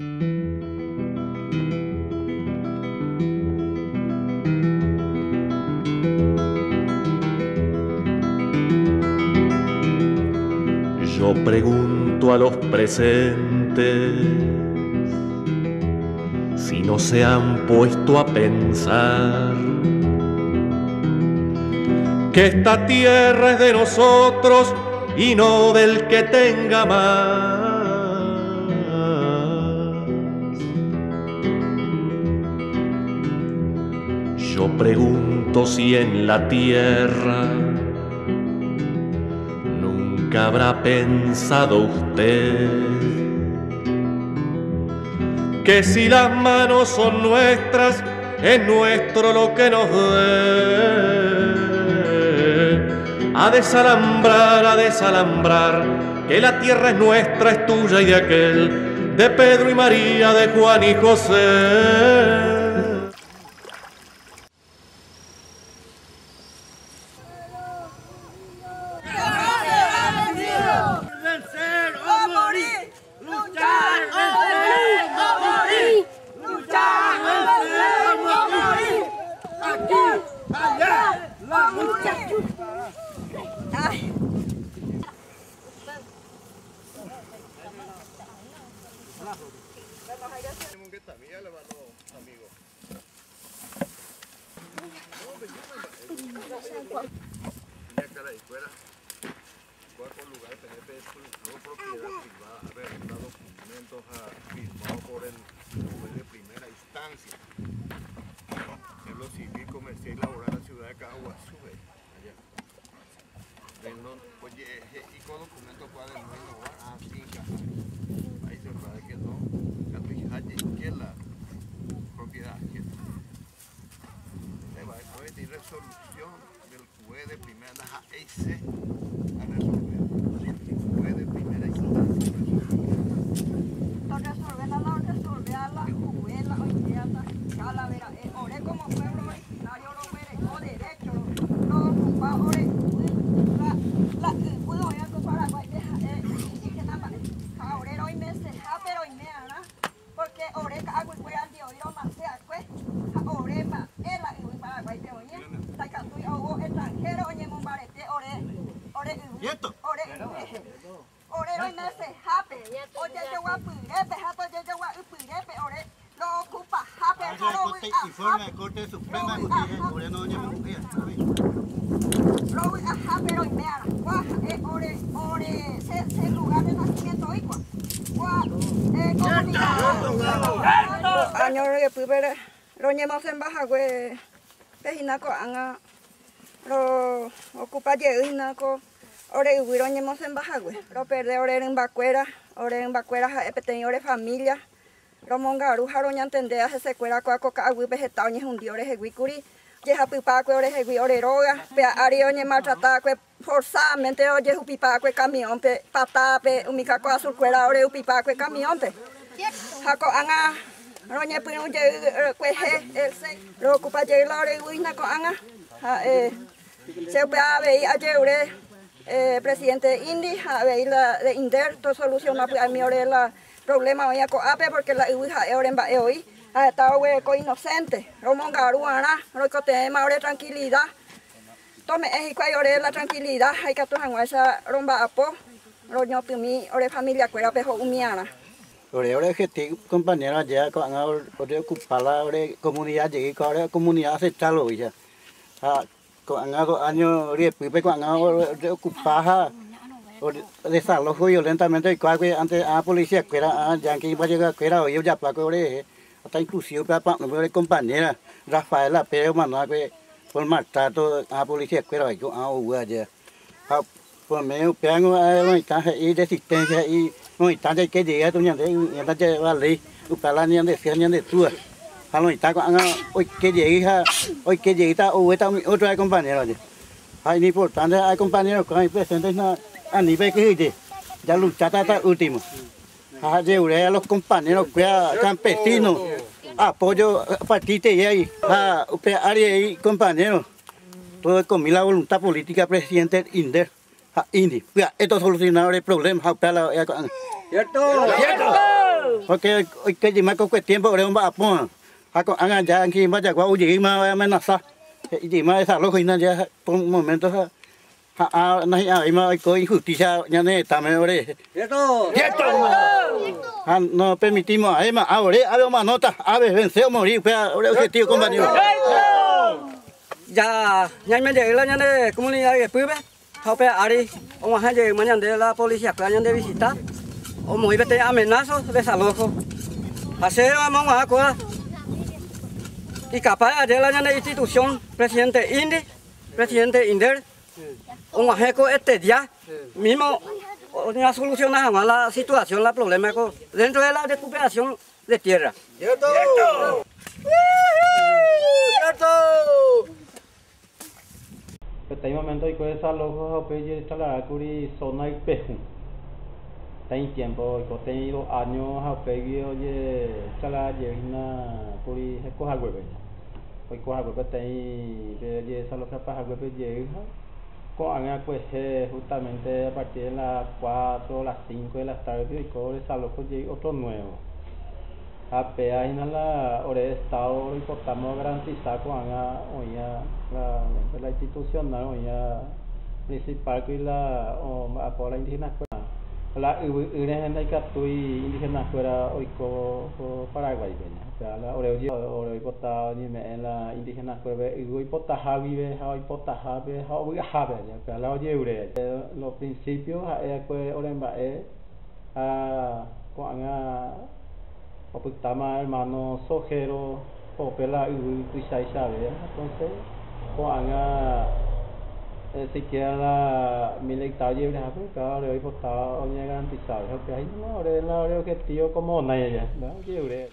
Yo pregunto a los presentes si no se han puesto a pensar que esta tierra es de nosotros y no del que tenga más. Yo pregunto si en la tierra nunca habrá pensado usted que si las manos son nuestras, es nuestro lo que nos dé. A desalambrar, que la tierra es nuestra, es tuya y de aquel, de Pedro y María, de Juan y José. Resolución del juez de primera instancia a resolver. El juez de primera instancia. Resolver a la juez, la oidiata, calavera. Oré como pueblo originario, lo merezco derecho. Lo ocupa, oré. Puedo ir a Paraguay, ahora hoy me ceja, pero hoy me hará. Porque oré que hago el al de hoy, lo más sea, pues. Oré más, él la en Paraguay, te oye. Extranjero, oye, Mombarete, oré, hoy me se jape, oye, yo voy a purepe, jato, yo voy a purepe, oré, lo ocupa jape, informe de Corte Suprema de Justicia, oré no oye, mujer, lo voy a jape, hoy me hará, oré, se lugar de nacimiento, igual, comunidad, año, primero, lo llevamos en baja, güey, pejinaco, anga, lo ocupa lleinaco, ore huiro ñemos en bajagüe, lo perde ore en vacuera, tenido ore familia, lo mongaru jaro ñantendea se secuera coacoca agüi vegetao ñe hundiore jeguicuri, yeja pipaque ore jegui ore roga, pe ario ñe maltrataque forzadamente oye upipaque camión pe patape umicaco azulcuera ore upipaque camión pe, jaco anga lo ñe pinu ye cueje el se lo ocupa ye la ore huinaco anga. Se puede ver ayer presidente Indi, a ver la de Inder, todo soluciona a mi hora el problema hoy a coape porque la hija ahora en bae hoy ha estado hueco inocente, Romón Garuana, lo que tenemos ahora tranquilidad, tome es que ahora la tranquilidad, hay que tomar esa romba apo, lo ño pimi, ahora familia cuera pejo humiana. Ahora que te compañera ya con ahora ocupar la comunidad llegué con la comunidad aceptar lo ya. Con año riespe con ocupaja desalojo violentamente que antes a policía que era ya que iba a llegar que era hoy ya para que hasta inclusive para compañera Rafaela Pérez Manuel que por maltrato a policía que era yo a ya por medio peano no instancia y de asistencia y no instancia que llega tu ñande ya va ley para la ñande de tú a lo está con hoy que llega o está otro compañero hay importante hay compañeros que hay presentes a nivel que ya luchar hasta último a llevar a los compañeros que campesinos apoyo partido y ahí a área y compañeros todo con la voluntad política presidente Inder Indi esto solucionar el problema ¿cierto? porque hoy que ya me coge tiempo de un vapor con anga ya aquí más ya cuau gì mà amenaza gì mà sao lúc này ya por un momento này ai mà có injusticia ya ne también ore cierto no permitimos ahí mà ahora a ver más nota a ver vencer o morir fue objetivo compañero ya nhanh men de la nhanh de comunidad que pube thao pe ari ông hai de mañana de la policía que nhanh de visitar o muy bete amenazos desalojo hacer vamos a cosa y capaz de la nhanh institución presidente Inder ông hai có este día mismo una solución a la situación la problema con dentro de la recuperación de tierra cierto Tại momento y con esa loja apoyo está la curi zona y peju. Tem tiempo y con tenido años apoyo oye está la llena curi es coja hueve. Hoy coja hueve tem de esa loja para hueve llega. Con anga pues justamente a partir de las 4 las 5 de la tarde y con esa loja llega otro nuevo. APA y la hora de estado y portamos garantizar con la institucional o ya principal que la o la indígena la indígena que estoy indígena fuera hoy co Paraguay ya la hora de portar ni me la indígena fuera y hoy porta javi hoy porta javi hoy javi ya la oye ure los principios pues hora en con o pues tama hermano sojero o pela y tuisai sabe entonces o anga siquiera la militar lleve a África le hoy portado o garantizado que hay no el objetivo como nadie ya lleve